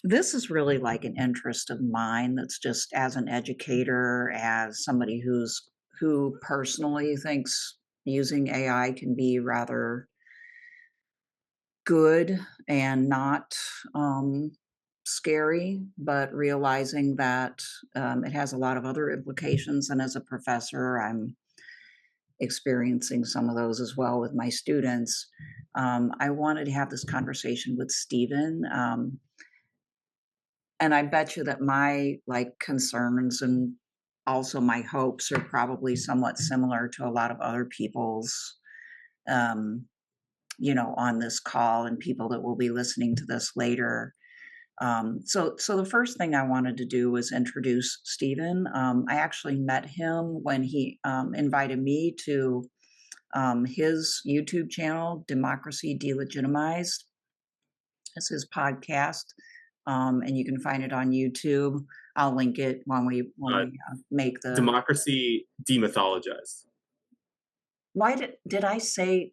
This is really like an interest of mine that's just as an educator, as somebody who personally thinks using AI can be rather good and not scary, but realizing that it has a lot of other implications. And as a professor, I'm experiencing some of those as well with my students. I wanted to have this conversation with Stephen. And I bet you that my, like, concerns and also my hopes are probably somewhat similar to a lot of other people's, um, on this call and people that will be listening to this later. So the first thing I wanted to do was introduce Stephen. I actually met him when he invited me to his YouTube channel, Democracy Delegitimized. It's his podcast, and you can find it on YouTube. I'll link it when Uh, we make the. Democracy demythologized. Why did I say?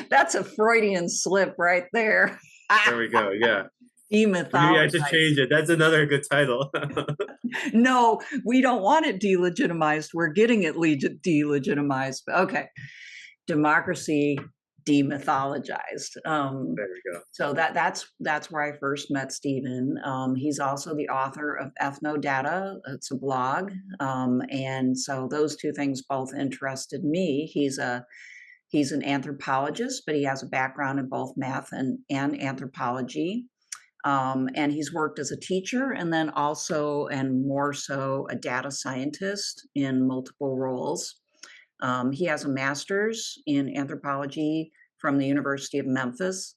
That's a Freudian slip right there. There we go. Yeah. Maybe I should Demythologized. change it. That's another good title. No, we don't want it delegitimized. We're getting it delegitimized. Okay, democracy demythologized. There we go. So that's where I first met Stephen. He's also the author of Ethnodata. It's a blog, and so those two things both interested me. He's an anthropologist, but he has a background in both math and anthropology. And he's worked as a teacher and then also, and more so, a data scientist in multiple roles. He has a master's in anthropology from the University of Memphis,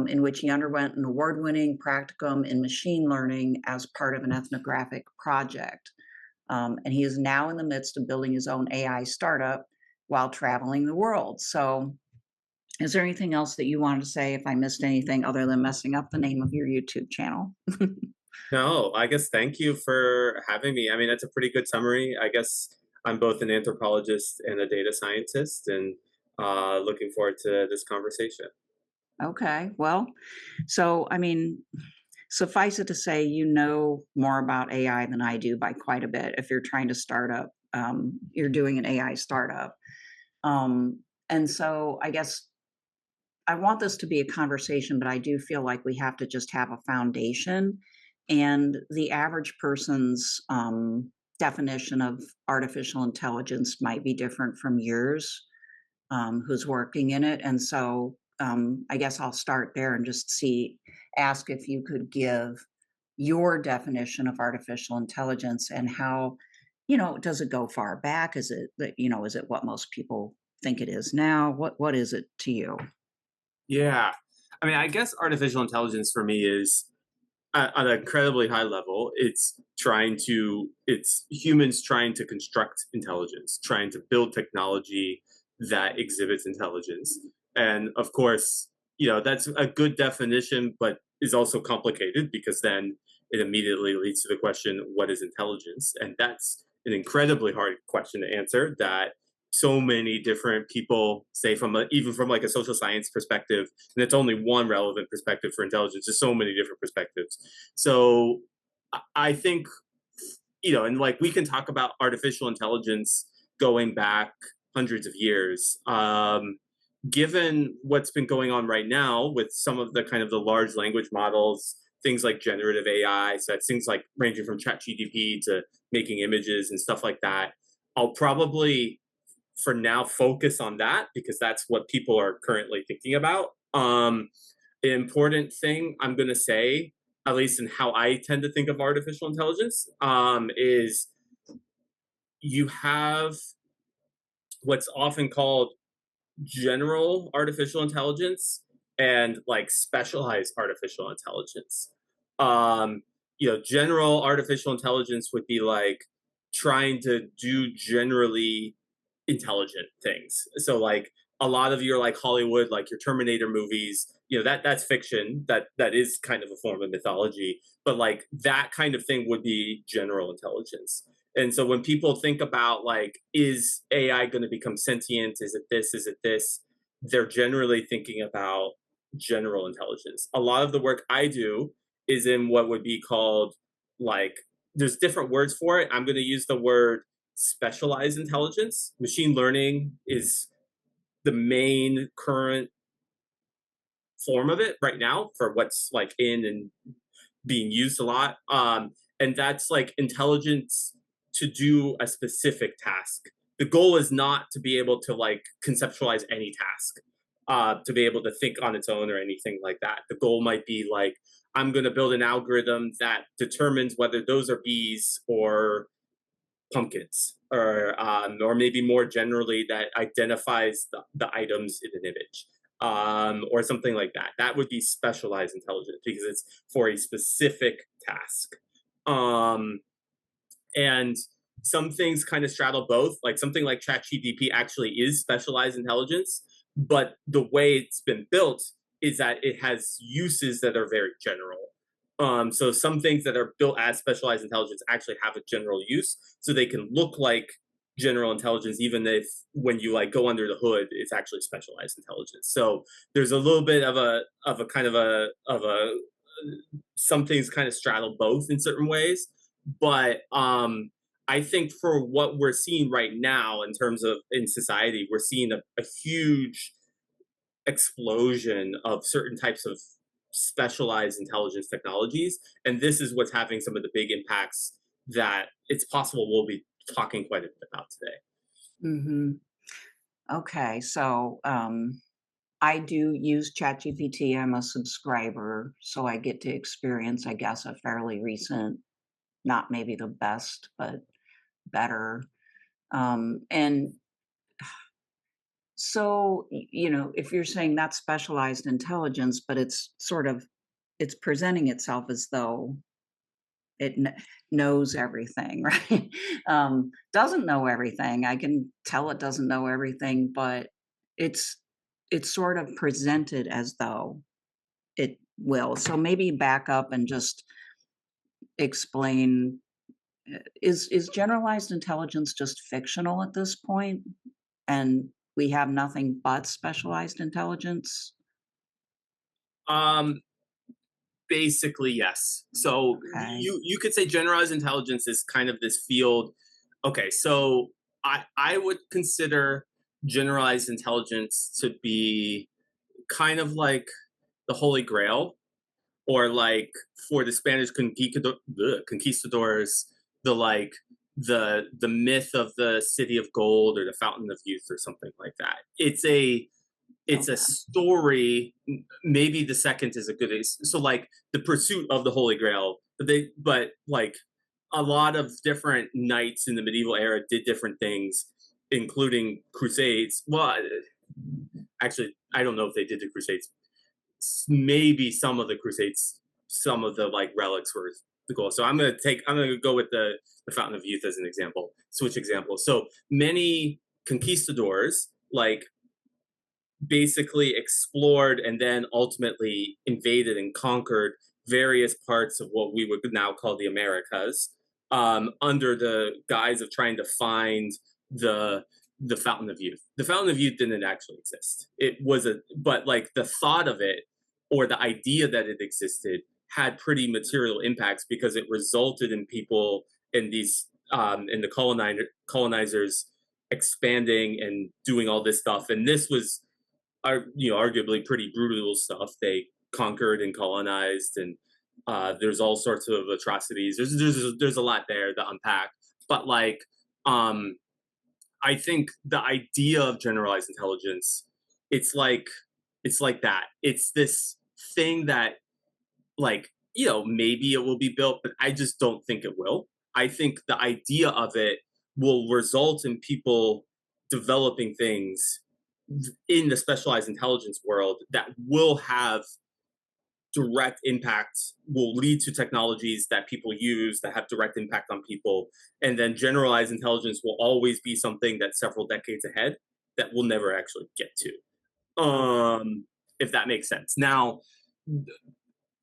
in which he underwent an award winning practicum in machine learning as part of an ethnographic project. And he is now in the midst of building his own AI startup while traveling the world. So, is there anything else that you wanted to say if I missed anything other than messing up the name of your YouTube channel? No, I guess thank you for having me. I mean, that's a pretty good summary. I guess I'm both an anthropologist and a data scientist, and looking forward to this conversation. Okay, well, so I mean, suffice it to say, you know more about AI than I do by quite a bit. If you're trying to start up, you're doing an AI startup. And so I guess I want this to be a conversation, but I do feel like we have to just have a foundation. And the average person's definition of artificial intelligence might be different from yours, who's working in it. And so I guess I'll start there and just ask if you could give your definition of artificial intelligence and how, does it go far back? Is it that, is it what most people think it is now? What is it to you? Yeah. I mean, I guess artificial intelligence for me is at an incredibly high level. It's humans trying to construct intelligence, trying to build technology that exhibits intelligence. And of course, that's a good definition, but is also complicated because then it immediately leads to the question, what is intelligence? And that's an incredibly hard question to answer that so many different people say even from like a social science perspective, and it's only one relevant perspective for intelligence. There's so many different perspectives. So I think, and like we can talk about artificial intelligence going back hundreds of years. Given what's been going on right now with some of the kind of the large language models, things like generative AI, so that's things like ranging from ChatGPT to making images and stuff like that. I'll probably for now focus on that because that's what people are currently thinking about. The important thing I'm going to say, at least in how I tend to think of artificial intelligence, is you have what's often called general artificial intelligence and like specialized artificial intelligence. General artificial intelligence would be like trying to do generally intelligent things. So like a lot of your like Hollywood, like your Terminator movies, that's fiction. That is kind of a form of mythology. But like that kind of thing would be general intelligence. And so when people think about like, is AI going to become sentient? Is it this? Is it this? They're generally thinking about general intelligence. A lot of the work I do is in what would be called, like, there's different words for it. I'm going to use the word specialized intelligence. Machine learning is the main current form of it right now for what's like in and being used a lot. And that's like intelligence to do a specific task. The goal is not to be able to like conceptualize any task, to be able to think on its own or anything like that. The goal might be like, I'm going to build an algorithm that determines whether those are bees or pumpkins, or maybe more generally that identifies the items in an image, or something like that. That would be specialized intelligence because it's for a specific task. Um, and some things kind of straddle both. Like something like ChatGPT actually is specialized intelligence, but the way it's been built is that it has uses that are very general. So some things that are built as specialized intelligence actually have a general use, so they can look like general intelligence, even if when you like go under the hood, it's actually specialized intelligence. So there's a little bit of a kind of a some things kind of straddle both in certain ways, but I think for what we're seeing right now in terms of in society, we're seeing a huge explosion of certain types of specialized intelligence technologies, and this is what's having some of the big impacts that it's possible we'll be talking quite a bit about today. Mhm. Okay, so, I do use ChatGPT. I'm a subscriber, so I get to experience, I guess, a fairly recent, not maybe the best, but better. And so, if you're saying that's specialized intelligence, but it's sort of it's presenting itself as though it knows everything, right? Doesn't know everything. I can tell it doesn't know everything, but it's it's sort of presented as though it will. So maybe back up and just explain, is generalized intelligence just fictional at this point, and we have nothing but specialized intelligence? Um, Basically, yes. So Okay. you could say generalized intelligence is kind of this field. Okay, so I would consider generalized intelligence to be kind of like the Holy Grail, or like for the Spanish conquistadors, the like the myth of the city of gold or the fountain of youth or something like that. It's a Okay. story. Maybe the second is a good so like the pursuit of the Holy Grail, but like a lot of different knights in the medieval era did different things, including crusades. Well, actually, I don't know if they did the crusades. Maybe some of the crusades, some of the like relics were the goal. So I'm gonna go with the fountain of youth as an example, switch example. So many conquistadors like basically explored and then ultimately invaded and conquered various parts of what we would now call the Americas, under the guise of trying to find the the Fountain of Youth. The Fountain of Youth didn't actually exist. It was but like the thought of it or the idea that it existed had pretty material impacts because it resulted in people in these in the colonizers expanding and doing all this stuff. And this was are arguably pretty brutal stuff. They conquered and colonized, and there's all sorts of atrocities. There's a lot there to unpack, but like um, I think the idea of generalized intelligence, it's like it's like that. It's this thing that like maybe it will be built, but I just don't think it will. I think the idea of it will result in people developing things in the specialized intelligence world that will have direct impact, will lead to technologies that people use that have direct impact on people. And then generalized intelligence will always be something that's several decades ahead that we'll never actually get to. If that makes sense. Now,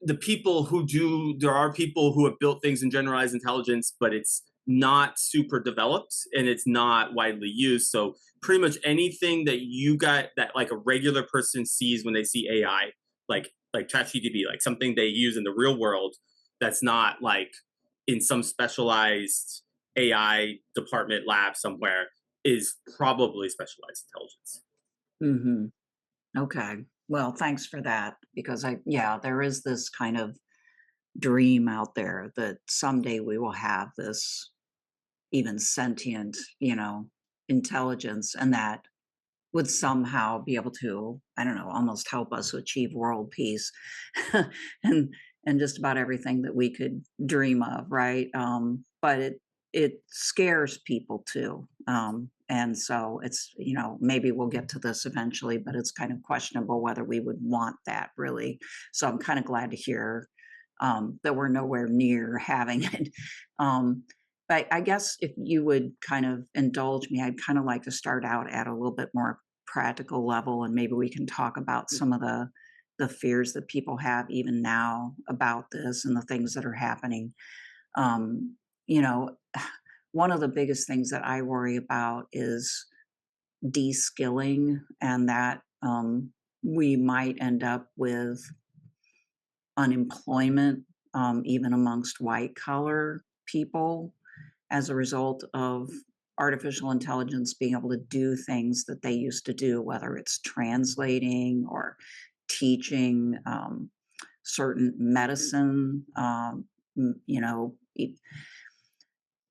the people who do, there are people who have built things in generalized intelligence, but it's not super developed and it's not widely used. So pretty much anything that you got that like a regular person sees when they see AI, like ChatGPT, like something they use in the real world that's not like in some specialized AI department lab somewhere, is probably specialized intelligence. Mhm. Okay. Well, thanks for that because yeah, there is this kind of dream out there that someday we will have this even sentient, intelligence and that would somehow be able to, I don't know, almost help us achieve world peace and just about everything that we could dream of, right? But it scares people too. And so it's, maybe we'll get to this eventually, but it's kind of questionable whether we would want that really. So I'm kind of glad to hear that we're nowhere near having it. Um, but I guess if you would kind of indulge me, I'd kind of like to start out at a little bit more practical level, and maybe we can talk about some of the fears that people have even now about this and the things that are happening. Um, you know, one of the biggest things that I worry about is de-skilling, and that we might end up with unemployment, even amongst white collar people as a result of artificial intelligence being able to do things that they used to do, whether it's translating or teaching certain medicine. You know,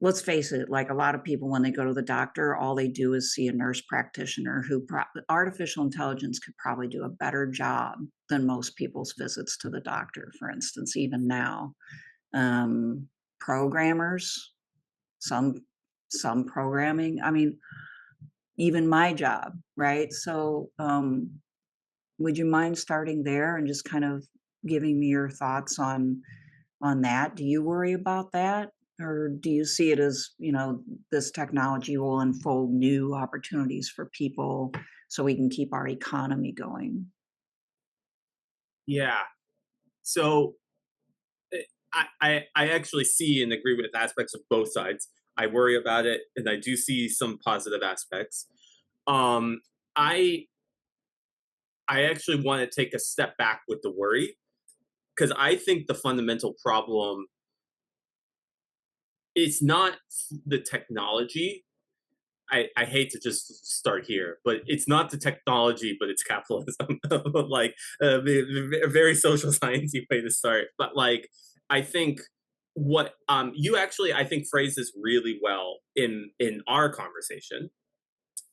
let's face it, like a lot of people, when they go to the doctor, all they do is see a nurse practitioner who artificial intelligence could probably do a better job than most people's visits to the doctor, for instance, even now. Um, Programmers, some some programming. I mean, even my job, right? So, would you mind starting there and just kind of giving me your thoughts on that? Do you worry about that? Or do you see it as, this technology will unfold new opportunities for people so we can keep our economy going? Yeah. So eh, I actually see and agree with aspects of both sides. I worry about it, and I do see some positive aspects. Um, I I actually want to take a step back with the worry, because I think the fundamental problem is not the technology. I hate to just start here, but it's not the technology, but it's capitalism. Like a very social sciencey way to start. But like, I think what you actually, I think, phrased this really well in our conversation.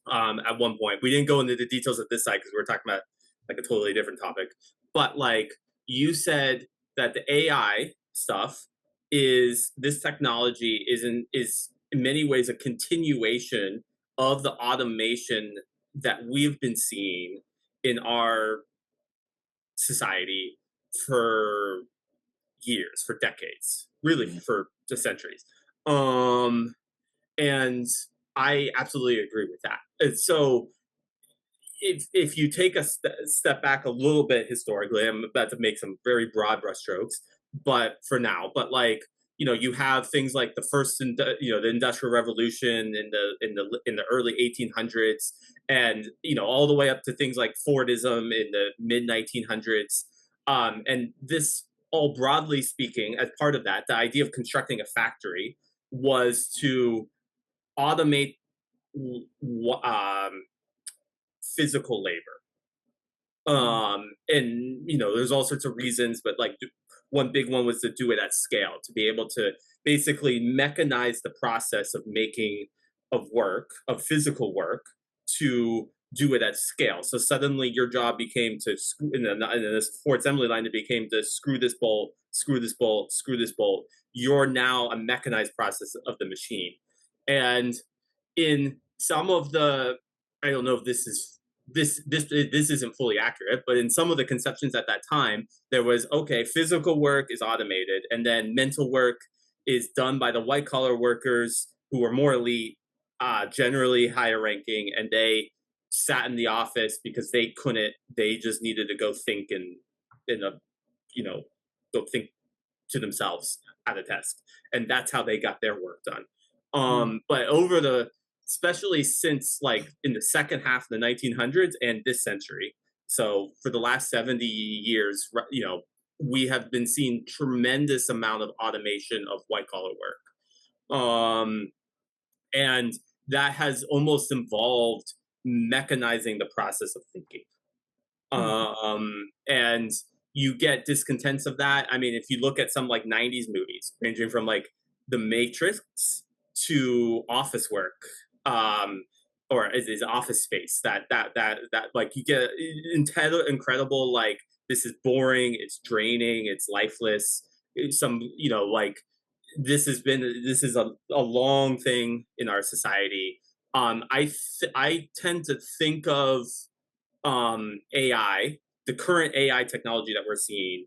At one point, we didn't go into the details of this side because we were talking about like a totally different topic. But like you said that the AI stuff is this technology is in many ways a continuation of the automation that we've been seeing in our society for years, for decades, really Yeah. for just centuries. Um, and I absolutely agree with that. And so if you take a step back a little bit historically, I'm about to make some very broad brushstrokes, but for now, but like you have things like the first, the Industrial Revolution in the early 1800s, and all the way up to things like Fordism in the mid 1900s, and this all broadly speaking, as part of that, the idea of constructing a factory was to automate um, physical labor. Mm, And there's all sorts of reasons, but like one big one was to do it at scale, to be able to basically mechanize the process of making of physical work, to do it at scale. So suddenly your job became to screw in this Ford assembly line, it became to screw this bolt, screw this bolt, screw this bolt. You're now a mechanized process of the machine. And in some of the, I don't know if this isn't fully accurate, but in some of the conceptions at that time, there was, okay, physical work is automated, and then mental work is done by the white collar workers who were more elite, generally higher ranking, and they sat in the office because they couldn't. They just needed to go think in a you know go think to themselves at a desk, and that's how they got their work done. mm, But over the, especially since like in the second half of the 1900s and this century, So for the last 70 years, we have been seeing tremendous amount of automation of white collar work. And that has almost involved mechanizing the process of thinking. Mhm. And you get discontents of that. I mean, if you look at some like 90s movies, ranging from like The Matrix to Office Work, um, or is Office Space, that like you get incredible, like, this is boring, it's draining, it's lifeless. Some, like, this is a long thing in our society. I tend to think of AI, the current AI technology that we're seeing,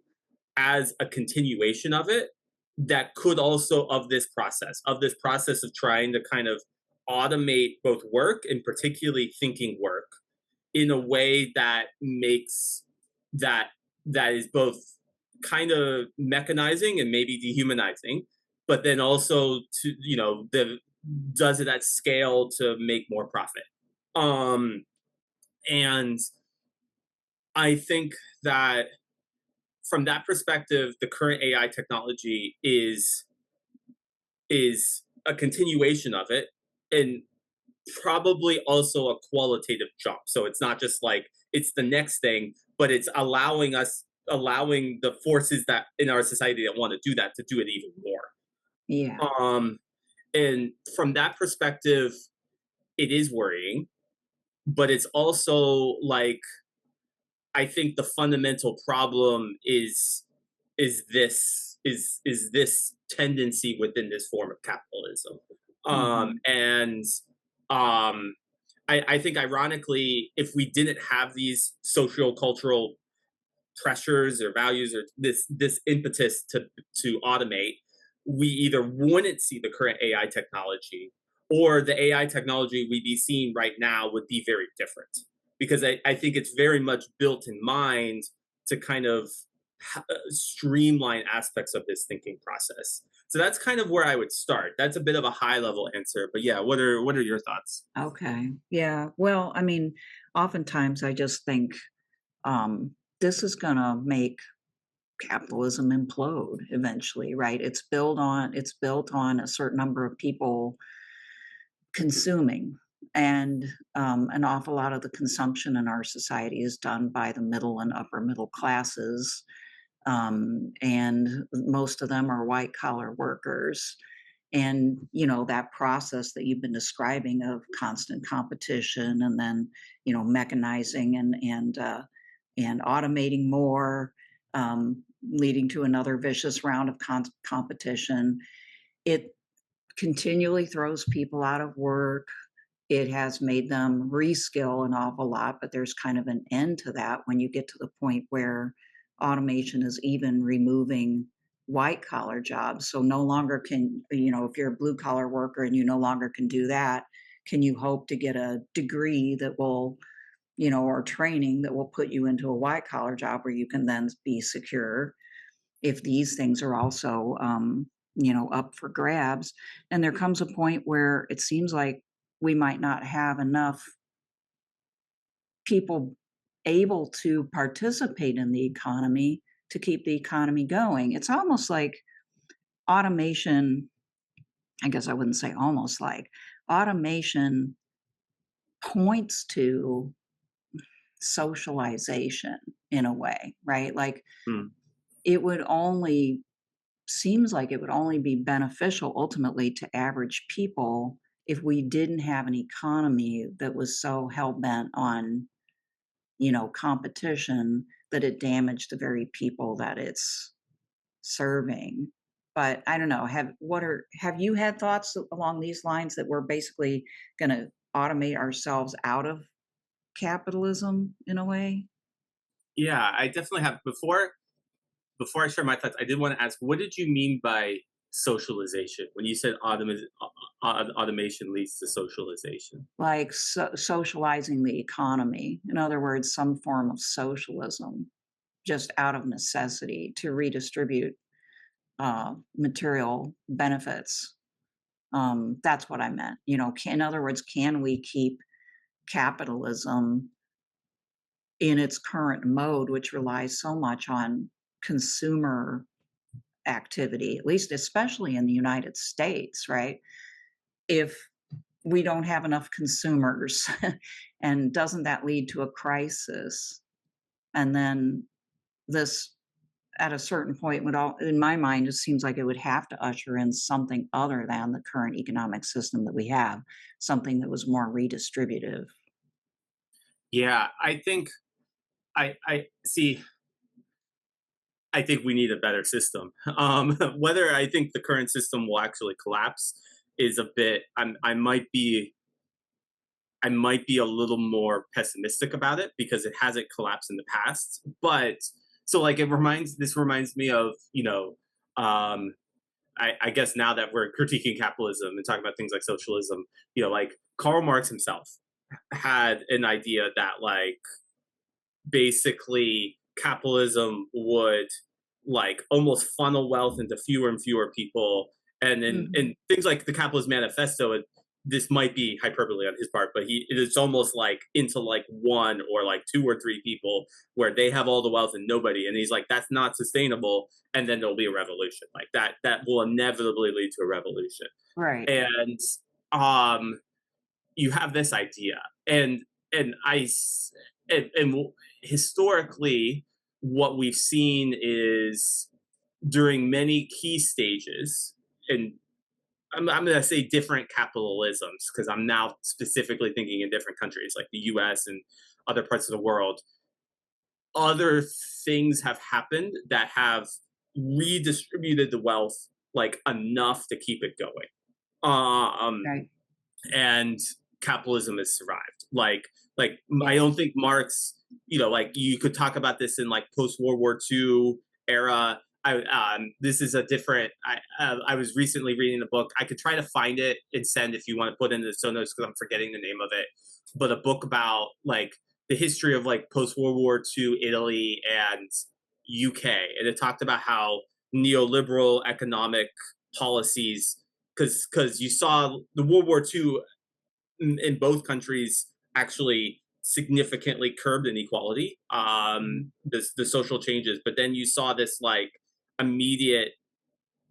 as a continuation of it, that could also, of this process of trying to kind of automate both work and particularly thinking work in a way that makes that that is both kind of mechanizing and maybe dehumanizing, but then also to, does it at scale to make more profit. Um and I think that from that perspective, the current AI technology is a continuation of it, and probably also a qualitative jump. So it's not just like it's the next thing, but it's allowing the forces that in our society that want to do that to do it even more. Yeah. And from that perspective, it is worrying, but it's also like, I think the fundamental problem is this tendency within this form of capitalism. Mhm. And um I think ironically, if we didn't have these social cultural pressures or values or this impetus to automate, we either wouldn't see the current AI technology, or the AI technology we'd be seeing right now would be very different. Because I think it's very much built in mind to kind of streamline aspects of this thinking process. So that's kind of where I would start. That's a bit of a high level answer, but yeah, what are your thoughts? Okay. Yeah. Well, I mean, oftentimes I just think this is going to make capitalism implode eventually, right? It's built on a certain number of people consuming, and an awful lot of the consumption in our society is done by the middle and upper middle classes, and most of them are white collar workers. And that process that you've been describing of constant competition, and then mechanizing and automating more, leading to another vicious round of competition. It continually throws people out of work. It has made them reskill an awful lot, but there's kind of an end to that when you get to the point where automation is even removing white collar jobs. So no longer can, if you're a blue collar worker and you no longer can do that, can you hope to get a degree that will, or training that will put you into a white collar job where you can then be secure, if these things are also, up for grabs? And there comes a point where it seems like we might not have enough people able to participate in the economy to keep the economy going. It's almost like automation, I guess I wouldn't say almost like, automation points to socialization in a way, right? Like Hmm. it would only seems like it would only be beneficial ultimately to average people if we didn't have an economy that was so hell-bent on, competition, that it damaged the very people that it's serving. But I don't know, have you had thoughts along these lines that we're basically gonna automate ourselves out of capitalism in a way? Yeah, I definitely have. Before I share my thoughts, I did want to ask, what did you mean by socialization when you said automation leads to socialization? Like socializing the economy. In other words, some form of socialism, just out of necessity to redistribute material benefits. That's what I meant. In other words, can we keep capitalism in its current mode, which relies so much on consumer activity, at least especially in the United States, right? If we don't have enough consumers, and doesn't that lead to a crisis? And then this, at a certain point, would all, in my mind, it seems like it would have to usher in something other than the current economic system that we have, something that was more redistributive. Yeah, I think I see. I think we need a better system. Whether I think the current system will actually collapse is a bit. I might be a little more pessimistic about it because it hasn't collapsed in the past. But so like this reminds me of, um, I guess now that we're critiquing capitalism and talking about things like socialism, like Karl Marx himself had an idea that like basically capitalism would like almost funnel wealth into fewer and fewer people, and then Mhm. and things like the capitalist manifesto, this might be hyperbole on his part, but it's almost like into like one or like two or three people where they have all the wealth and nobody, and he's like, that's not sustainable, and then there'll be a revolution like that will inevitably lead to a revolution. Right. And um you have this idea, and and historically what we've seen is during many key stages, and I'm going to say different capitalisms because I'm now specifically thinking in different countries like the US and other parts of the world, other things have happened that have redistributed the wealth like enough to keep it going. Right. And capitalism has survived. I Yes. don't think Marx, like you could talk about this in like post World War II era. This is a different. I was recently reading a book. I could try to find it and send if you want to put in the show notes because I'm forgetting the name of it. But a book about like the history of like post World War II Italy and UK, and it talked about how neoliberal economic policies, because you saw the World War II in both countries actually significantly curbed inequality, Mhm. the social changes, but then you saw this like immediate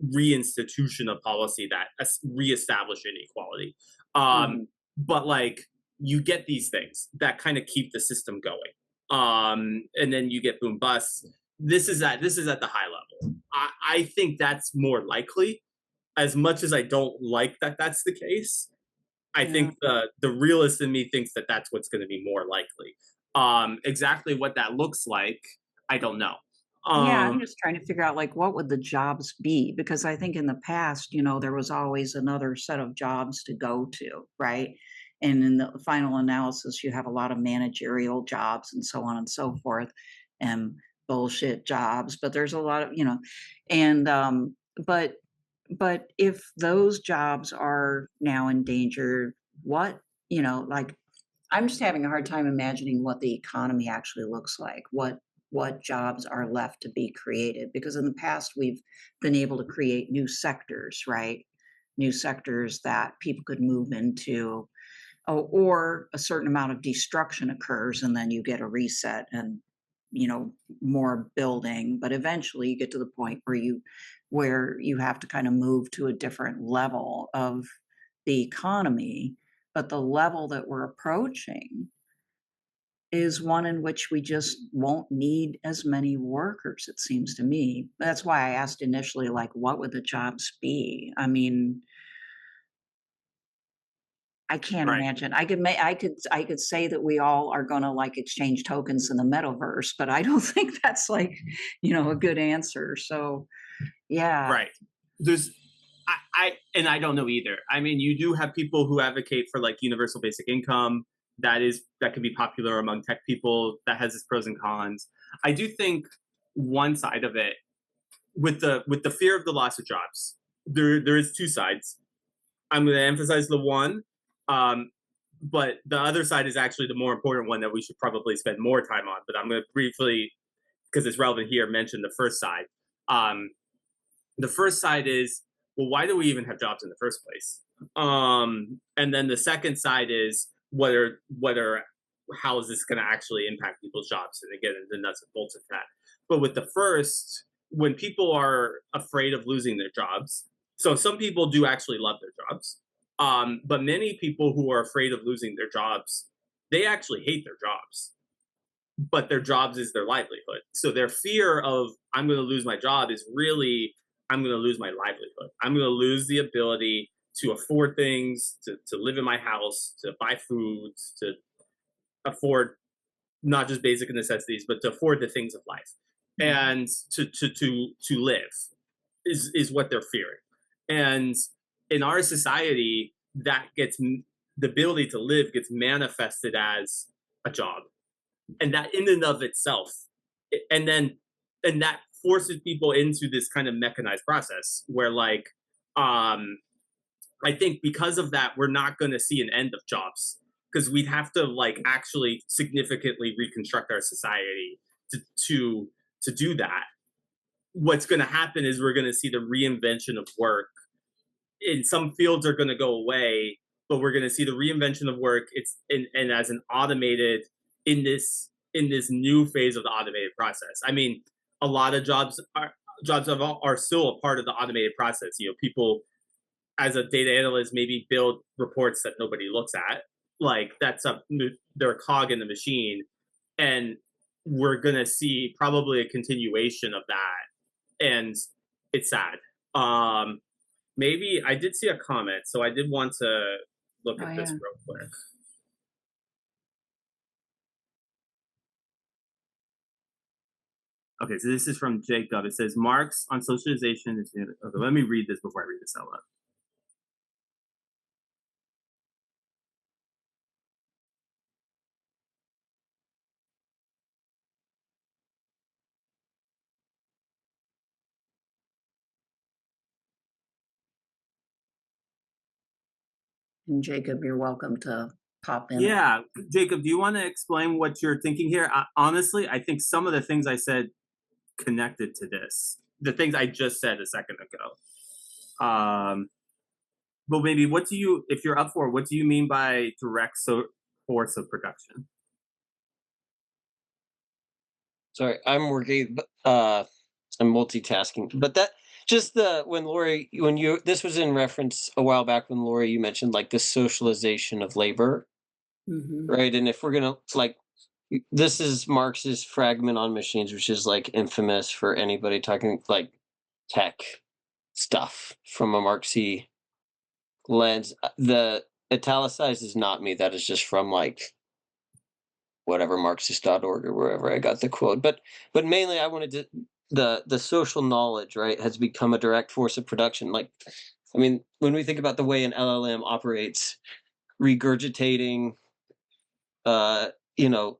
reinstitution of policy that reestablished inequality. Um, Mhm. but like you get these things that kind of keep the system going, and then you get boom bust. This is at the high level. I think that's more likely. As much as I don't like that that's the case, I Yeah. think the realist in me thinks that that's what's going to be more likely. Exactly what that looks like, I don't know. Yeah, Um, I'm just trying to figure out, like, what would the jobs be? Because I think in the past, there was always another set of jobs to go to, right? And in the final analysis, you have a lot of managerial jobs and so on and so forth, and bullshit jobs. But there's a lot of, and but if those jobs are now endangered, what, like I'm just having a hard time imagining what the economy actually looks like. What jobs are left to be created? Because in the past we've been able to create new sectors, right? New sectors that people could move into, or a certain amount of destruction occurs and then you get a reset and you know more building, but eventually you get to the point where you have to kind of move to a different level of the economy, but the level that we're approaching is one in which we just won't need as many workers, it seems to me. That's why I asked initially, like, what would the jobs be? I mean, I can't right, imagine. I could say that we all are gonna, like, exchange tokens in the metaverse, but I don't think that's, like, a good answer. So, yeah. right. There's and I don't know either. I mean, you do have people who advocate for like universal basic income. That can be popular among tech people. That has its pros and cons. I do think one side of it, with the fear of the loss of jobs, there is two sides. I'm going to emphasize the one, um, but the other side is actually the more important one that we should probably spend more time on. But I'm going to briefly, because it's relevant here, mention the first side. Um, the first side is, well, why do we even have jobs in the first place? And then the second side is whether how is this going to actually impact people's jobs, and again the nuts and bolts of that. But with the first, when people are afraid of losing their jobs, so some people do actually love their jobs, but many people who are afraid of losing their jobs, they actually hate their jobs, but their jobs is their livelihood. So their fear of I'm going to lose my job is really I'm going to lose my livelihood. I'm going to lose the ability to afford things, to live in my house, to buy food, to afford not just basic necessities, but to afford the things of life, Mhm. and to live is what they're fearing. And in our society, that gets the ability to live gets manifested as a job, and that in and of itself, and then and that forces people into this kind of mechanized process where um I think because of that, we're not going to see an end of jobs, because we'd have to actually significantly reconstruct our society to to to do that. What's going to happen is we're going to see the reinvention of work. In some fields are going to go away, but we're going to see the reinvention of work. It's and as an automated in this new phase of the automated process. I mean, a lot of are still a part of the automated process. You know, people as a data analyst maybe build reports that nobody looks at. Like that's a they're a cog in the machine, and we're gonna see probably a continuation of that, and it's sad. Um, Maybe I did see a comment, so I did want to look Oh, at this yeah. real quick. Okay, so this is from Jacob. It says Marx on socialization is. Okay, let me read this before I read this out loud. And Jacob, you're welcome to pop in. Yeah, Jacob, do you want to explain what you're thinking here? Honestly, I think some of the things I said connected to this, the things I just said a second ago. But maybe what do you, if you're up for it, what do you mean by direct force of production? Sorry, I'm working, I'm multitasking. But that just the when Laurie, when you this was in reference a while back when Laurie, you mentioned like the socialization of labor, Mhm. right? And if we're gonna this is Marx's fragment on machines, which is like infamous for anybody talking like tech stuff from a Marxy lens. The italicized is not me. That is just from like whatever Marxist.org or wherever I got the quote. But mainly I wanted to the social knowledge, right, has become a direct force of production. Like I mean, when we think about the way an LLM operates, regurgitating uh, you know,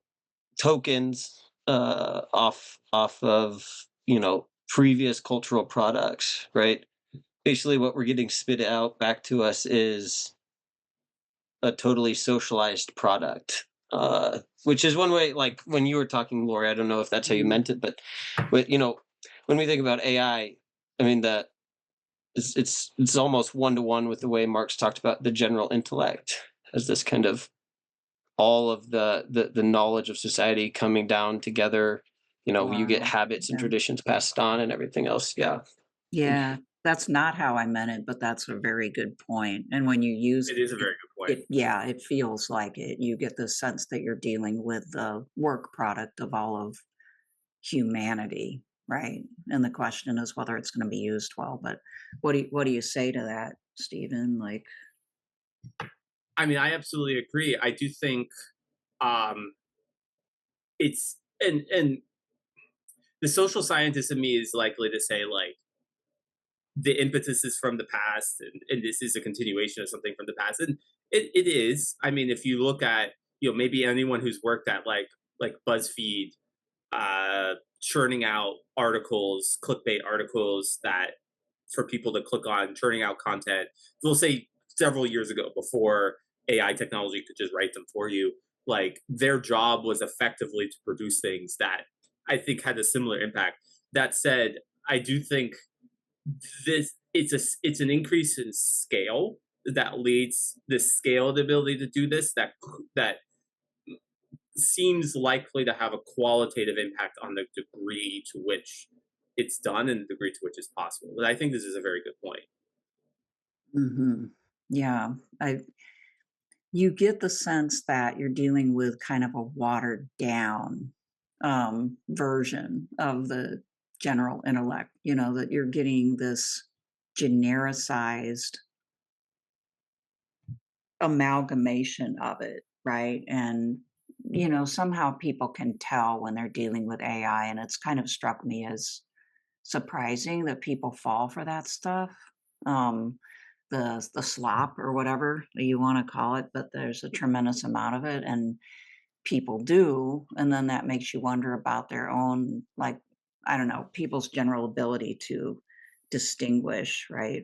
tokens off of, previous cultural products, right? Basically what we're getting spit out back to us is a totally socialized product. Which is one way, like when you were talking, Lori, I don't know if that's how you Mhm. meant it, but when we think about I mean that it's almost one to one with the way Marx talked about the general intellect as this kind of all of the knowledge of society coming down together. You get Wow. habits and Yeah. traditions passed on and everything else. Yeah. Yeah, that's not how I meant it, but that's a very good point, and when you use It is a it, very good point. it yeah, it feels like it. You get the sense that you're dealing with the work product of all of humanity, right? And the question is whether it's gonna be used well, but what do you say to that, Stephen? Like, I mean, I absolutely agree. I do think um, it's and the social scientist in me is likely to say the impetus is from the past, and this is a continuation of something from the past, and it is. I mean, if you look at maybe anyone who's worked at BuzzFeed, churning out articles, clickbait articles that for people to click on, churning out content. We'll say several years ago, before AI technology could just write them for you, like their job was effectively to produce things that I think had a similar impact. That said, I do think it's an increase in scale that leads the scale, the ability to do this, that seems likely to have a qualitative impact on the degree to which it's done and the degree to which it's possible. But I think this is a very good point. Yeah, I you get the sense that you're dealing with kind of a watered down version of the general intellect, that you're getting this genericized amalgamation of it, right? And, somehow people can tell when they're dealing with AI, and it's kind of struck me as surprising that people fall for that stuff. Um, the slop or whatever that you want to call it, but there's a tremendous amount of it, and people do, and then that makes you wonder about their own, like, I don't know, people's general ability to distinguish, right?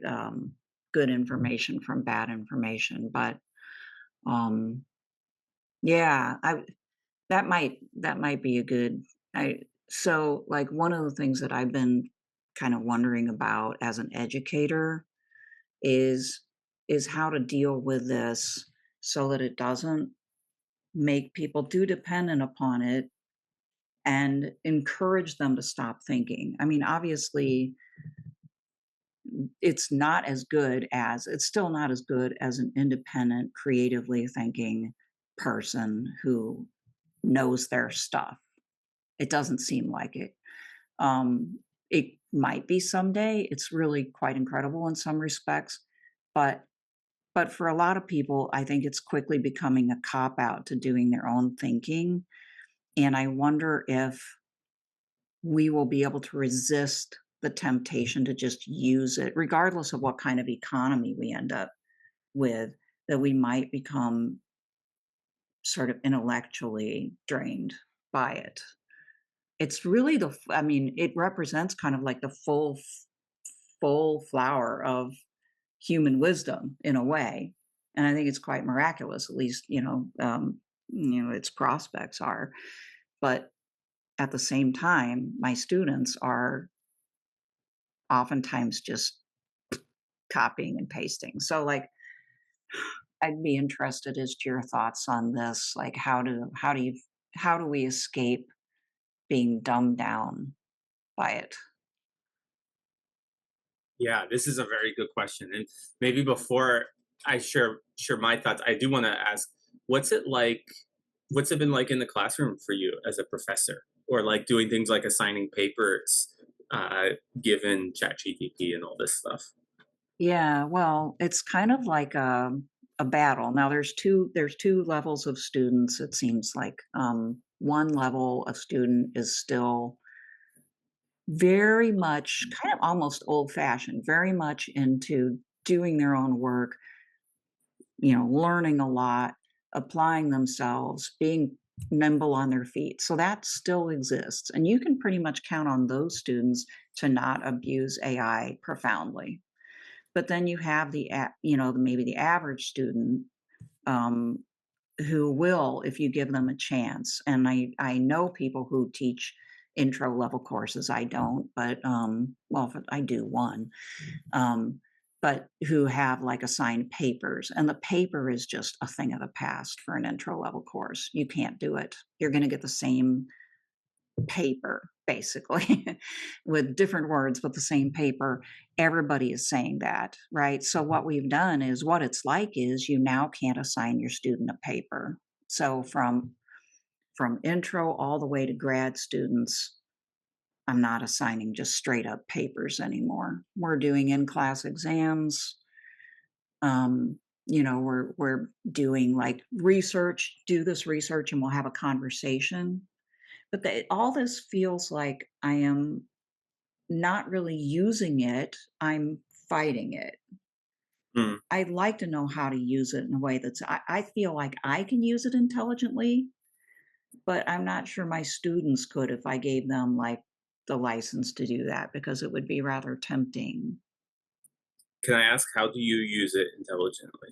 Good information from bad information, but um, yeah, that might be a good. I So like one of the things that I've been kind of wondering about as an educator is is how to deal with this so that it doesn't make people too dependent upon it and encourage them to stop thinking. I mean, obviously, it's still not as good as an independent, creatively thinking person who knows their stuff. It doesn't seem like it. It might be someday. It's really quite incredible in some respects, but for a lot of people, I think it's quickly becoming a cop out to doing their own thinking. And I wonder if we will be able to resist the temptation to just use it, regardless of what kind of economy we end up with, that we might become sort of intellectually drained by it. It's really I mean, it represents kind of like the full flower of human wisdom in a way. And I think it's quite miraculous, at least, its prospects are. But at the same time, my students are oftentimes just copying and pasting. So, like, I'd be interested as to your thoughts on this. Like, how do we escape being dumbed down by it? Yeah, this is a very good question. And maybe before I share my thoughts, I do want to ask, what's it like what's it been like in the classroom for you as a professor? Or like doing things like assigning papers, uh, given ChatGPT and all this stuff? Yeah, well, it's kind of like a battle. Now there's two levels of students, it seems like. One level of student is still very much kind of almost old fashioned, very much into doing their own work, learning a lot, applying themselves, being nimble on their feet. So that still exists. And you can pretty much count on those students to not abuse AI profoundly. But then you have maybe the average student, um, who will, if you give them a chance. And I know people who teach intro level courses. I don't, but well, I do one, um, but who have like assigned papers, and the paper is just a thing of the past for an intro level course. You can't do it. You're going to get the same paper basically with different words but the same paper. Everybody is saying that, right? So what we've done is, what it's like is, you now can't assign your student a paper. So from intro all the way to grad students, I'm not assigning just straight up papers anymore. We're doing in class exams. We're doing like research, do this research and we'll have a conversation. But all this feels like I am not really using it, I'm fighting it. Hmm. I'd like to know how to use it in a way I feel like I can use it intelligently, but I'm not sure my students could if I gave them like the license to do that, because it would be rather tempting. Can I ask, how do you use it intelligently?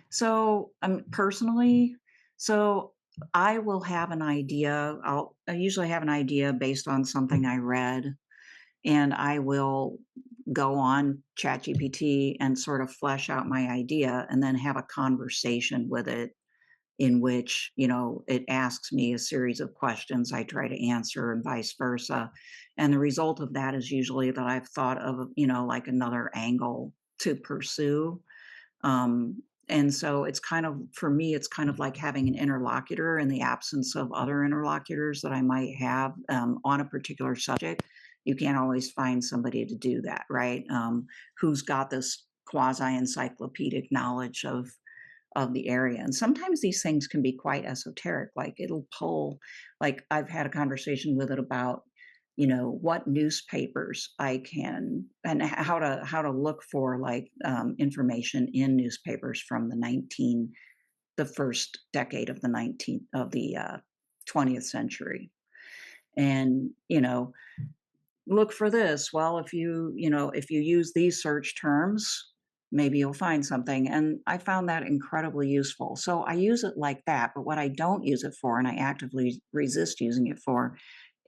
So, personally, so I will have an idea. I usually have an idea based on something I read, and I will go on ChatGPT and sort of flesh out my idea and then have a conversation with it in which, you know, it asks me a series of questions I try to answer and vice versa. And the result of that is usually that I've thought of, you know, like another angle to pursue. And so it's kind of, for me, it's kind of like having an interlocutor in the absence of other interlocutors that I might have on a particular subject. You can't always find somebody to do that, right? Who's got this quasi encyclopedic knowledge of the area. And sometimes these things can be quite esoteric. Like it'll pull, like I've had a conversation with it about, you know, what newspapers I can and how to look for like information in newspapers from the first decade of the 20th century. And, you know, look for this. Well, if you know, if you use these search terms, maybe you'll find something. And I found that incredibly useful. So I use it like that. But what I don't use it for, and I actively resist using it for,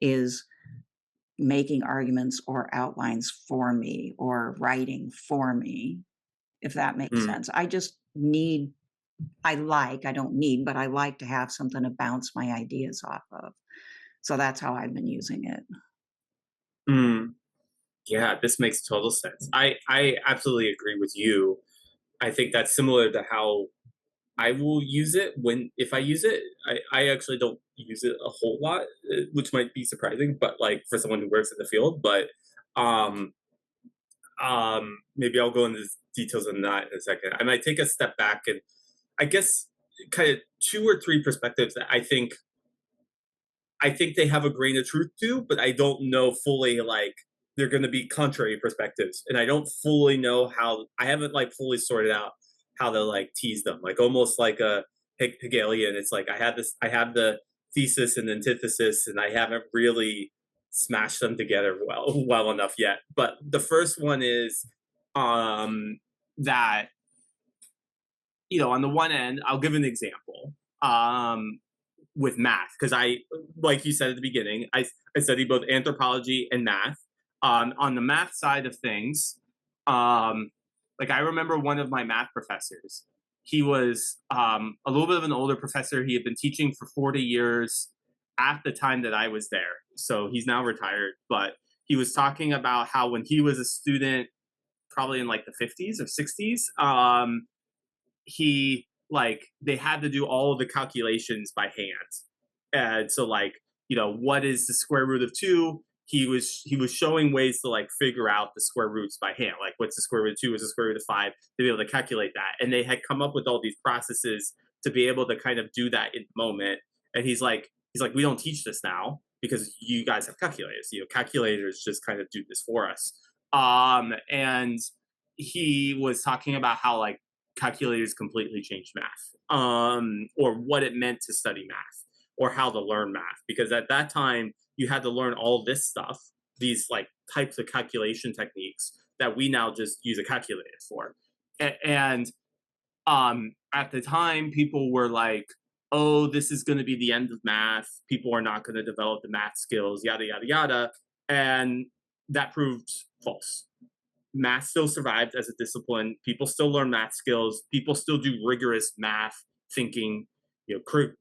is making arguments or outlines for me or writing for me, if that makes Mm, sense. I just need, I don't need, but I like to have something to bounce my ideas off of. So that's how I've been using it. mm. Yeah, this makes total sense. I absolutely agree with you. I think that's similar to how I will use it when if I use it. I actually don't use it a whole lot, which might be surprising, but like for someone who works in the field. But um, maybe I'll go into details on that in a second. I might take a step back and I guess kind of two or three perspectives that I think they have a grain of truth to, but I don't know fully like they're going to be contrary perspectives, and I don't fully know how. I haven't like fully sorted out how to like tease them, like almost like a Hegelian. It's like I have the thesis and antithesis, and I haven't really smashed them together well enough yet. But the first one is um, that on the one end, I'll give an example. With math, because like you said at the beginning, I study both anthropology and math. On the math side of things, like I remember one of my math professors. He was a little bit of an older professor. He had been teaching for 40 years at the time that I was there. So he's now retired, but he was talking about how when he was a student, probably in like the 50s or 60s, he like they had to do all of the calculations by hand. And so like, what is the square root of 2? He was showing ways to like figure out the square roots by hand. Like what's the square root of 2, what's the square root of 5, to be able to calculate that. And they had come up with all these processes to be able to kind of do that in the moment. And he's like, we don't teach this now because you guys have calculators. Calculators just kind of do this for us. And he was talking about how like calculators completely changed math, or what it meant to study math, or how to learn math. Because at that time, you had to learn all this stuff, these like types of calculation techniques that we now just use a calculator for. And at the time, people were like, oh, this is going to be the end of math. People are not going to develop the math skills, yada, yada, yada. And that proved false. Math still survived as a discipline. People still learn math skills. People still do rigorous math thinking,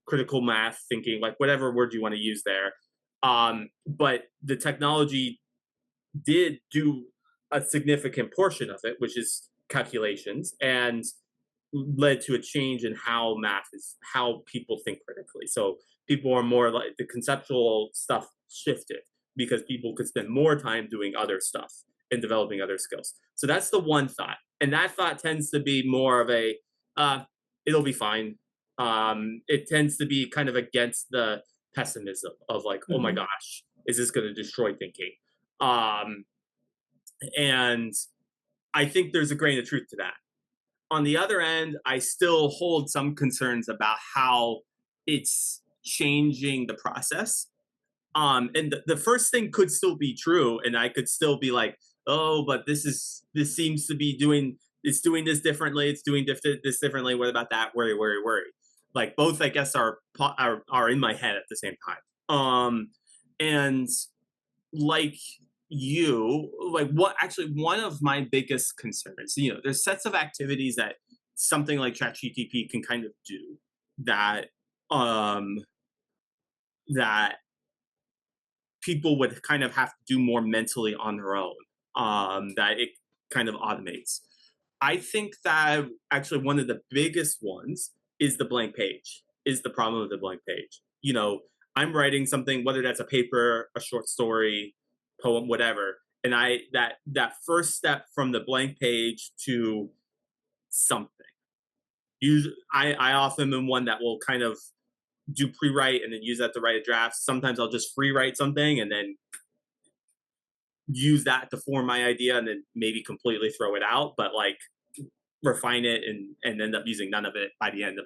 critical math thinking, like whatever word you want to use there. But the technology did do a significant portion of it, which is calculations, and led to a change in how people think critically. So people are more like the conceptual stuff shifted because people could spend more time doing other stuff and developing other skills. So that's the one thought. And that thought tends to be more of a, it'll be fine. It tends to be kind of against the pessimism of like, oh my Mhm. gosh, is this going to destroy thinking? Um, and I think there's a grain of truth to that. On the other end, I still hold some concerns about how it's changing the process. And the first thing could still be true, and I could still be like, oh, but this seems to be it's doing this differently. It's doing this differently. What about that? Worry. Like both, I guess, are in my head at the same time. And like like what actually one of my biggest concerns, there's sets of activities that something like ChatGPT can kind of do that um that people would kind of have to do more mentally on their own, that it kind of automates. I think that actually one of the biggest ones is the blank page, is the problem of the blank page. You know, I'm writing something, whether that's a paper, a short story, poem, whatever, and that first step from the blank page to something. Usually, I often am one that will kind of do pre-write and then use that to write a draft. Sometimes I'll just free write something and then use that to form my idea and then maybe completely throw it out, but like refine it and end up using none of it by the end of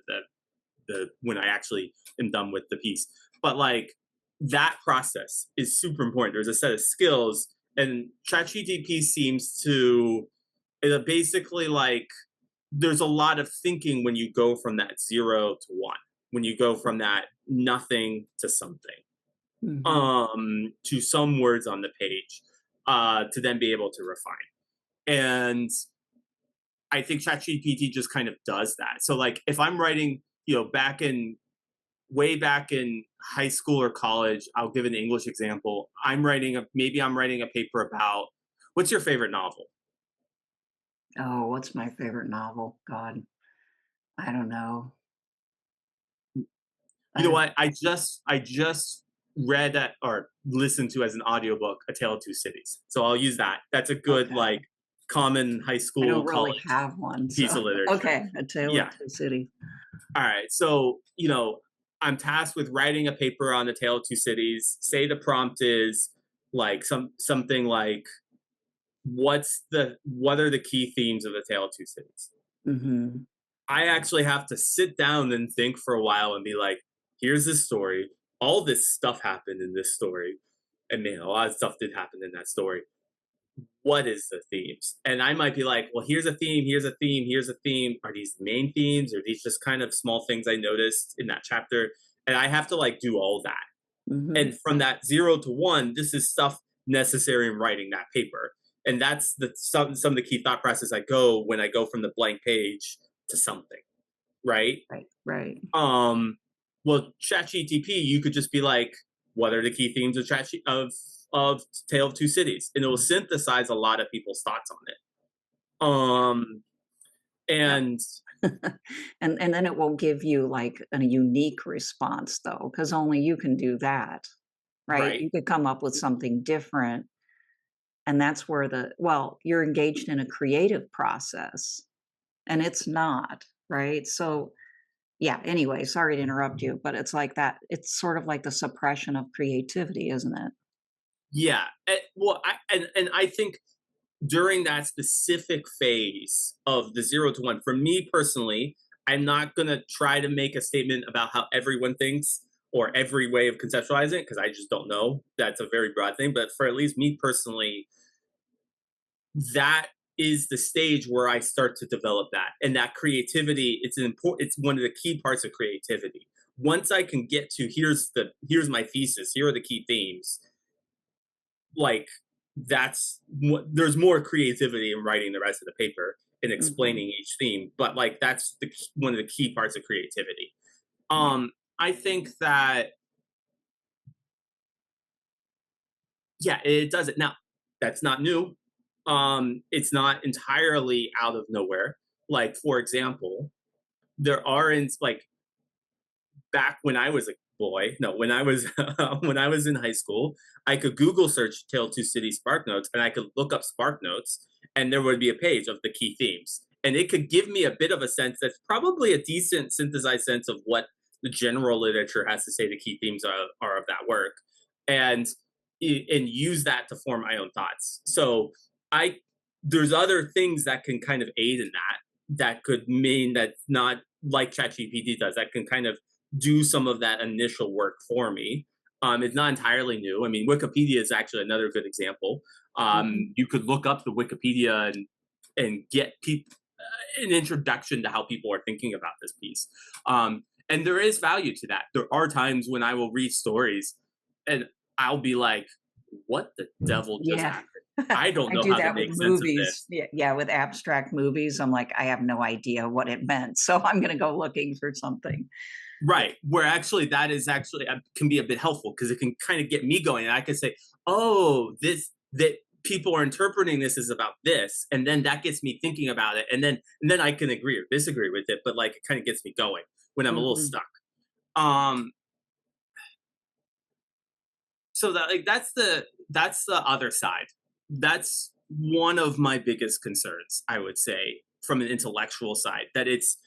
the when I actually am done with the piece. But like that process is super important. There's a set of skills, and ChatGPT seems to basically like there's a lot of thinking when you go from that 0 to 1, when you go from that nothing to something, to some words on the page, to then be able to refine. And I think ChatGPT just kind of does that. So like if I'm writing, way back in high school or college, I'll give an English example. I'm writing a paper about, what's your favorite novel? Oh, what's my favorite novel? God, I don't know. You know I what? I just read that or listened to as an audiobook A Tale of Two Cities. So I'll use that. That's a good Okay. like common high I don't school really college have one, so piece of literature. okay, A Tale of Yeah. Two Cities. All right. So, I'm tasked with writing a paper on A Tale of Two Cities. Say the prompt is like something like what are the key themes of A Tale of Two Cities? Mhm. I actually have to sit down and think for a while and be like, here's this story. All this stuff happened in this story. And man, a lot of stuff did happen in that story. What is the themes? And I might be like, well, here's a theme, here's a theme, here's a theme. Are these the main themes? Or are these just kind of small things I noticed in that chapter? And I have to like do all that. Mhm. And from that 0 to 1, this is stuff necessary in writing that paper. And that's some of the key thought process I go when I go from the blank page to something, right? Right, right. Well, ChatGPT, you could just be like, what are the key themes of of Tale of Two Cities? And it will synthesize a lot of people's thoughts on it. Yep. And And then it will give you, like, a unique response, though, because only you can do that, right? right, You could come up with something different, and that's where you're engaged in a creative process, and it's not, right? So, yeah, anyway, sorry to interrupt you, but it's like that it's sort of like the suppression of creativity, isn't it? yeah. Well, and I think during that specific phase of the 0 to 1, for me personally, I'm not going to try to make a statement about how everyone thinks or every way of conceptualizing it because I just don't know. That's a very broad thing. But for at least me personally, that is the stage where I start to develop that. And that creativity, it's one of the key parts of creativity. Once I can get to here's my thesis, here are the key themes, like there's more creativity in writing the rest of the paper and Mhm. explaining each theme, but like that's one of the key parts of creativity. Yeah. I think that yeah, it does it. Now, that's not new. It's not entirely out of nowhere. Like for example, there are in like back when I was a boy, no, when I was when I was in high school, I could Google search Tale Two City Spark Notes and I could look up Spark Notes and there would be a page of the key themes. And it could give me a bit of a sense that's probably a decent synthesized sense of what the general literature has to say the key themes are of that work. And and use that to form my own thoughts. So I there's other things that can kind of aid in that could mean that not like ChatGPT does, that can kind of do some of that initial work for me. It's not entirely new. I mean, Wikipedia is actually another good example. Mhm. You could look up the Wikipedia and get an introduction to how people are thinking about this piece. And there is value to that. There are times when I will read stories and I'll be like, "What the devil just Yeah. happened? I don't I know do how to that with make sense of movies. this." Yeah, yeah, with abstract movies, I'm like, I have no idea what it meant, so I'm gonna go looking for something. Right. Where actually that is actually can be a bit helpful because it can kind of get me going. And I can say, oh, this that people are interpreting this as about this, and then that gets me thinking about it, and then I can agree or disagree with it, but like it kind of gets me going when I'm a little Mhm. stuck. Um, so that like that's the other side. That's one of my biggest concerns, I would say, from an intellectual side, that it's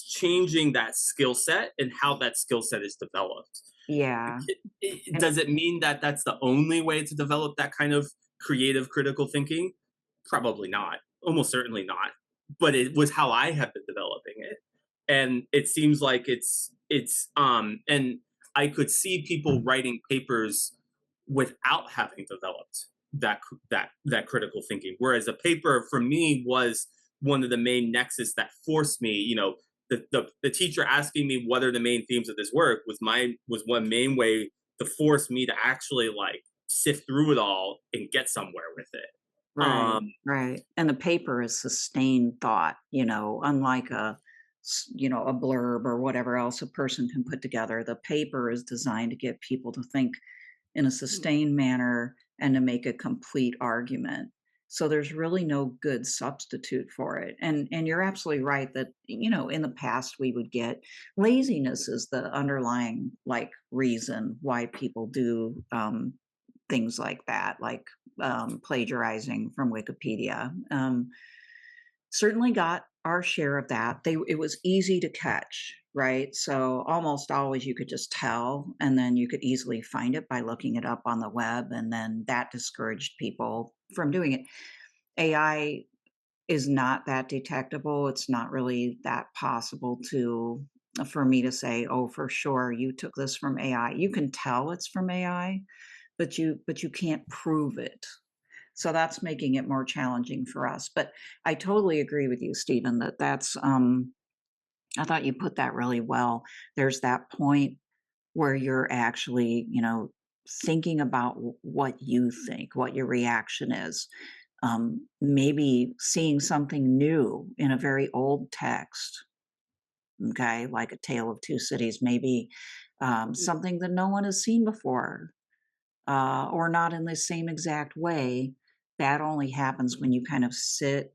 changing that skill set and how that skill set is developed. Yeah. And Does it mean that that's the only way to develop that kind of creative critical thinking? Probably not. Almost certainly not. But it was how I have been developing it. And it seems like and I could see people writing papers without having developed that critical thinking. Whereas a paper for me was one of the main nexus that forced me, the teacher asking me what are the main themes of this work was one main way to force me to actually like sift through it all and get somewhere with it. right, right. And the paper is sustained thought, unlike a blurb or whatever else a person can put together. The paper is designed to get people to think in a sustained manner and to make a complete argument. So there's really no good substitute for it. And you're absolutely right that in the past we would get laziness is the underlying like reason why people do things like that, like plagiarizing from Wikipedia. Certainly got our share of that. It was easy to catch, right? So almost always you could just tell, and then you could easily find it by looking it up on the web, and then that discouraged people from doing it. AI is not that detectable. It's not really that possible to for me to say, "Oh, for sure, you took this from AI." You can tell it's from AI, but you can't prove it. So that's making it more challenging for us. But I totally agree with you, Stephen, that's I thought you put that really well. There's that point where you're actually, thinking about what you think, what your reaction is. Maybe seeing something new in a very old text, okay, like A Tale of Two Cities, maybe something that no one has seen before, or not in the same exact way. That only happens when you kind of sit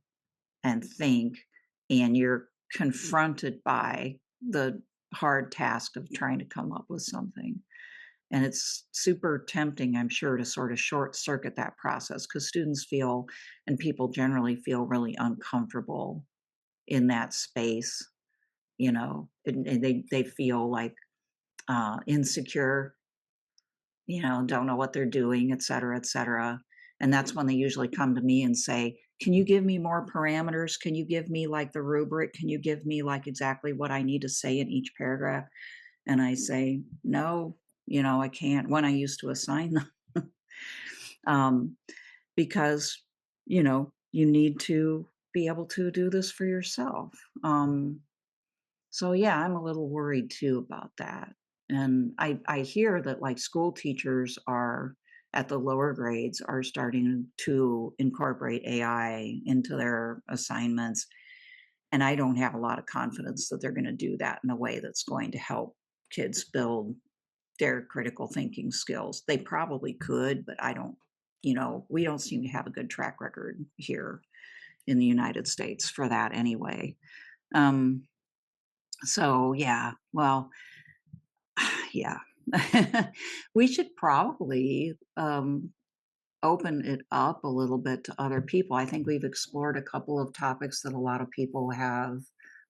and think and you're confronted by the hard task of trying to come up with something. And it's super tempting, I'm sure, to sort of short circuit that process because students feel and people generally feel really uncomfortable in that space, and they feel like insecure, don't know what they're doing, et cetera, et cetera. And that's when they usually come to me and say, can you give me more parameters? Can you give me like the rubric? Can you give me like exactly what I need to say in each paragraph? And I say, no, I can't when I used to assign them. um, because, you need to be able to do this for yourself. So yeah, I'm a little worried too about that. And I hear that like school teachers are at the lower grades are starting to incorporate AI into their assignments. And I don't have a lot of confidence that they're going to do that in a way that's going to help kids build their critical thinking skills. They probably could, but I don't, we don't seem to have a good track record here in the United States for that anyway. Um, so yeah, well, yeah. We should probably, open it up a little bit to other people. I think we've explored a couple of topics that a lot of people have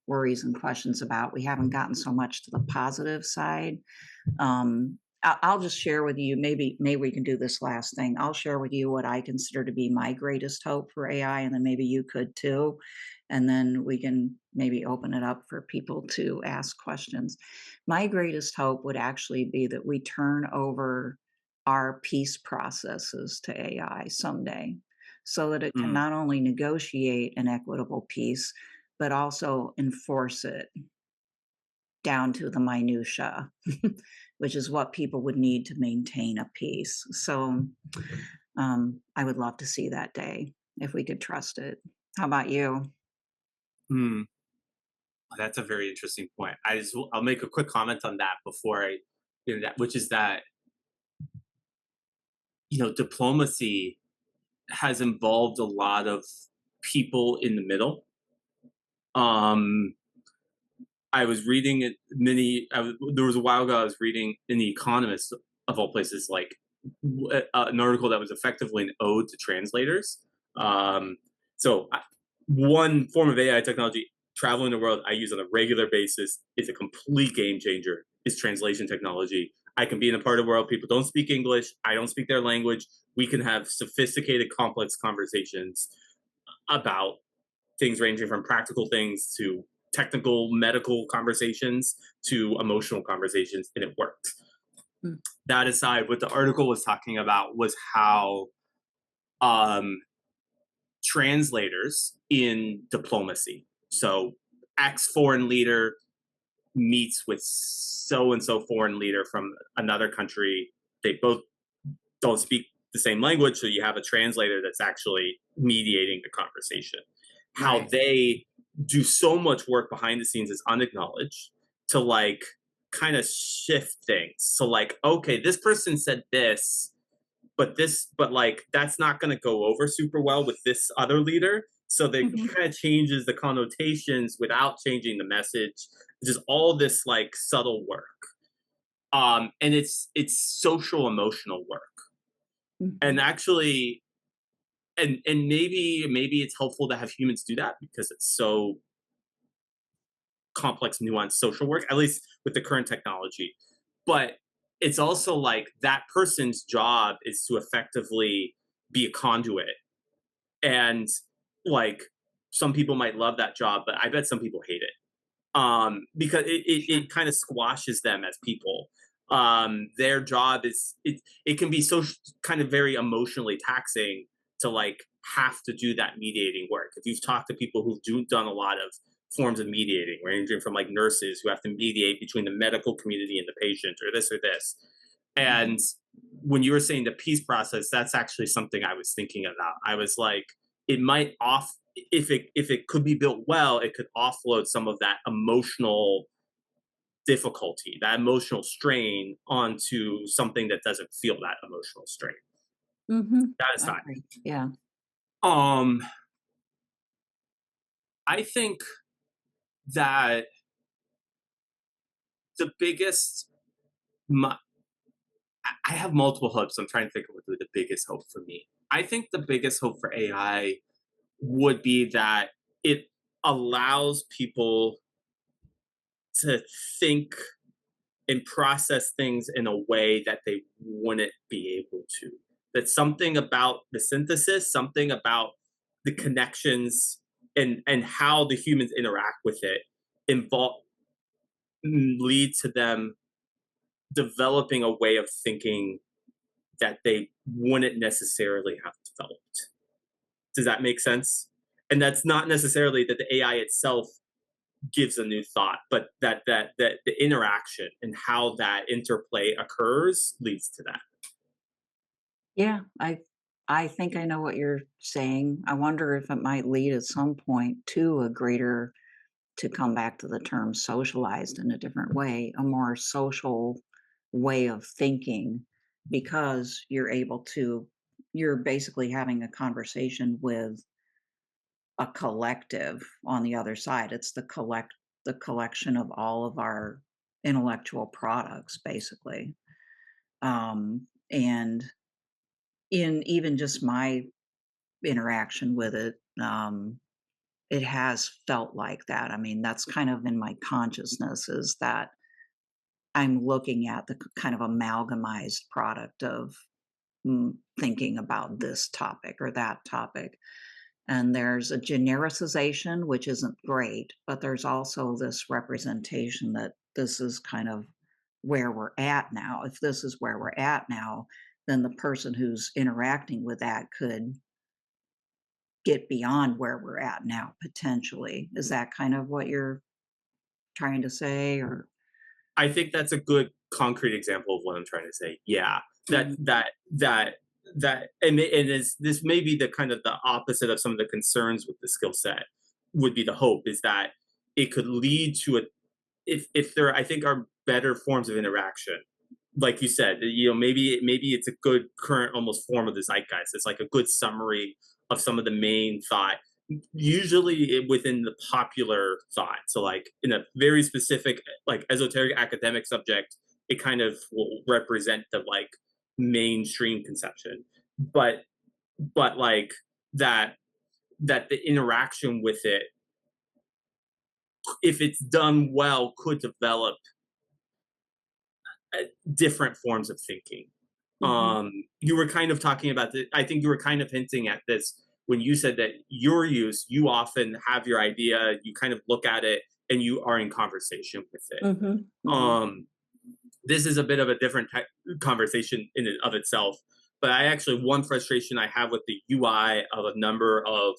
worries and questions about. We haven't gotten so much to the positive side. I'll just share with you, maybe we can do this last thing. I'll share with you what I consider to be my greatest hope for AI, and then maybe you could too. And then we can maybe open it up for people to ask questions. My greatest hope would actually be that we turn over our peace processes to AI someday so that it can Mm, not only negotiate an equitable peace, but also enforce it down to the minutia, which is what people would need to maintain a peace. So I would love to see that day if we could trust it. How about you? mm. That's a very interesting point. I'll make a quick comment on that before I get into that, which is that diplomacy has involved a lot of people in the middle. Um, I was reading it there was a while ago I was reading in The Economist, of all places, like an article that was effectively an ode to translators. Um, One form of AI technology traveling the world I use on a regular basis is a complete game changer. Is translation technology. I can be in a part of the world people don't speak English. I don't speak their language. We can have sophisticated, complex conversations about things ranging from practical things to technical medical conversations to emotional conversations, and it worked. Mm. That aside, what the article was talking about was how um, translators in diplomacy, so X foreign leader meets with so and so foreign leader from another country, they both don't speak the same language, so you have a translator that's actually mediating the conversation. How Right. they do so much work behind the scenes is unacknowledged to like kind of shift things. So like, okay, this person said this, but like that's not going to go over super well with this other leader. So they Mhm. kind of changes the connotations without changing the message. Just all this like subtle work. And it's social emotional work. And Mhm. actually, and maybe it's helpful to have humans do that because it's so complex, nuanced social work, at least with the current technology. But it's also like that person's job is to effectively be a conduit. And like some people might love that job, but I bet some people hate it. Because Sure. it kind of squashes them as people. Their job is it can be so kind of very emotionally taxing to like have to do that mediating work. If you've talked to people done a lot of forms of mediating, ranging from like nurses who have to mediate between the medical community and the patient, or this. Mhm. And when you were saying the peace process, that's actually something I was thinking about. I was like, it might off if it could be built well, it could offload some of that emotional difficulty, that emotional strain onto something that doesn't feel that emotional strain. Mhm. That I aside, agree. Yeah. um, I think that the biggest, my, I have multiple hopes. I'm trying to think of what the biggest hope for me. I think the biggest hope for AI would be that it allows people to think and process things in a way that they wouldn't be able to. That something about the synthesis, something about the connections and how the humans interact with it involve lead to them developing a way of thinking that they wouldn't necessarily have developed. Does that make sense? And that's not necessarily that the AI itself gives a new thought, but that the interaction and how that interplay occurs leads to that. Yeah, I think I know what you're saying. I wonder if it might lead at some point to a greater, to come back to the term socialized in a different way, a more social way of thinking, because you're basically having a conversation with a collective on the other side. It's the collection of all of our intellectual products, basically. And in even just my interaction with it, it has felt like that. I mean, that's kind of in my consciousness, is that I'm looking at the kind of amalgamized product of thinking about this topic or that topic. And there's a genericization, which isn't great, but there's also this representation that this is kind of where we're at now. If this is where we're at now, then the person who's interacting with that could get beyond where we're at now, potentially. Is that kind of what you're trying to say? Or I think that's a good concrete example of what I'm trying to say. Yeah, that Mhm. that that that and is this may be the kind of the opposite of some of the concerns with the skill set would be the hope is that it could lead to a if there I think are better forms of interaction. Like you said, maybe it's a good current almost form of the zeitgeist. It's like a good summary of some of the main thought, usually within the popular thought. So like in a very specific like esoteric academic subject, it kind of will represent the like mainstream conception. But like that the interaction with it, if it's done well, could develop different forms of thinking. Mhm. You were kind of talking about the, I think you were kind of hinting at this when you said that your use, you often have your idea, you kind of look at it, and you are in conversation with it. Mhm. Mhm. Um, this is a bit of a different conversation in and of itself, but I actually, one frustration I have with the UI of a number of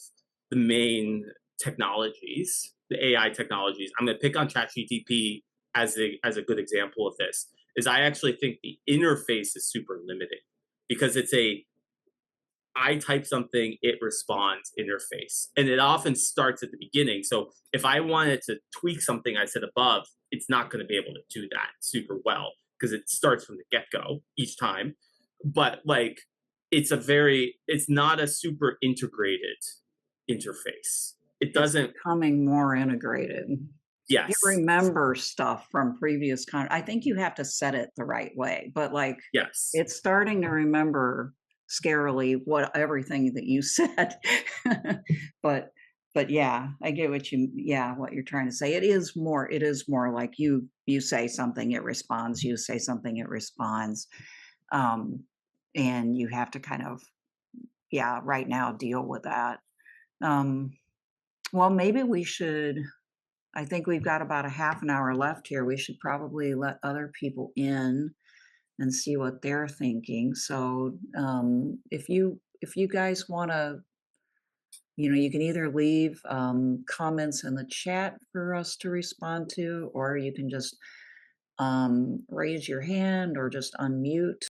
the main technologies, the AI technologies, I'm going to pick on ChatGPT as a good example of this, is I actually think the interface is super limiting because it's a I type something, it responds interface. And it often starts at the beginning. So if I wanted to tweak something I said above, it's not going to be able to do that super well because it starts from the get go each time. But like, it's not a super integrated interface. It It's doesn't, becoming more integrated. It yes, remembers stuff from previous I think you have to set it the right way, but, like, yes, it's starting to remember scarily what everything that you said. But yeah, I get what you're trying to say. It is more like you say something, it responds, you say something, it responds. Um, and you have to kind of, yeah, right now deal with that. Um, well, maybe we should I think we've got about a half an hour left here. We should probably let other people in and see what they're thinking. So, if you guys want to, you can either leave comments in the chat for us to respond to, or you can just raise your hand or just unmute.